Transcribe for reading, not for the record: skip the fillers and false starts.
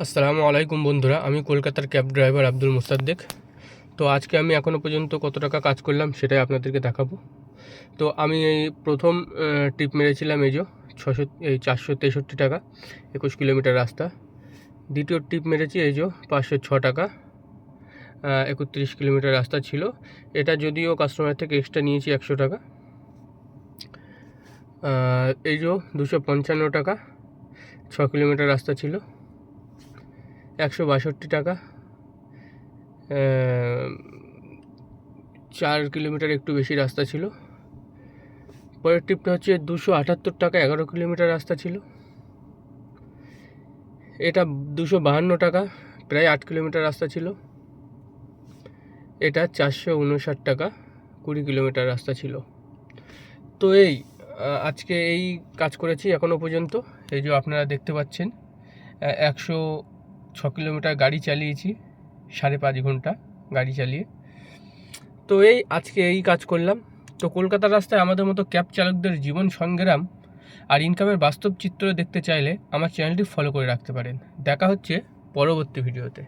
আসসালামু আলাইকুম বন্ধুরা, আমি কলকাতার ক্যাব ড্রাইভার আব্দুল মুসাদ্দেক। তো আজকে আমি এখনও পর্যন্ত কত টাকা কাজ করলাম সেটাই আপনাদেরকে দেখাবো। তো আমি এই প্রথম ট্রিপ মেরেছিলাম এই যে 463 টাকা 21 কিলোমিটার রাস্তা। দ্বিতীয় ট্রিপ মেরেছি এই যে 506 টাকা 31 কিলোমিটার রাস্তা ছিল। এটা যদিও কাস্টমার থেকে এক্সট্রা নিয়েছি 100 টাকা। এই যে 255 টাকা 6 কিলোমিটার রাস্তা ছিল। 162 টাকা 4 কিলোমিটার একটু বেশি রাস্তা ছিল। পরের ট্রিপটা হচ্ছে 278 টাকা 11 কিলোমিটার রাস্তা ছিল। এটা 252 টাকা প্রায় 8 কিলোমিটার রাস্তা ছিল। এটা 459 টাকা 20 কিলোমিটার রাস্তা ছিল। তো আজকে এই কাজ করেছি এখনও পর্যন্ত। এই যে আপনারা দেখতে পাচ্ছেন 106 কিলোমিটার গাড়ি চালিয়েছি, 5.5 ঘন্টা গাড়ি চালিয়ে। তো আজকে এই কাজ করলাম। তো কলকাতার রাস্তায় আমাদের মতো ক্যাব চালকদের জীবন সংগ্রাম আর ইনকামের বাস্তব চিত্র দেখতে চাইলে আমার চ্যানেলটি ফলো করে রাখতে পারেন। দেখা হচ্ছে পরবর্তী ভিডিওতে।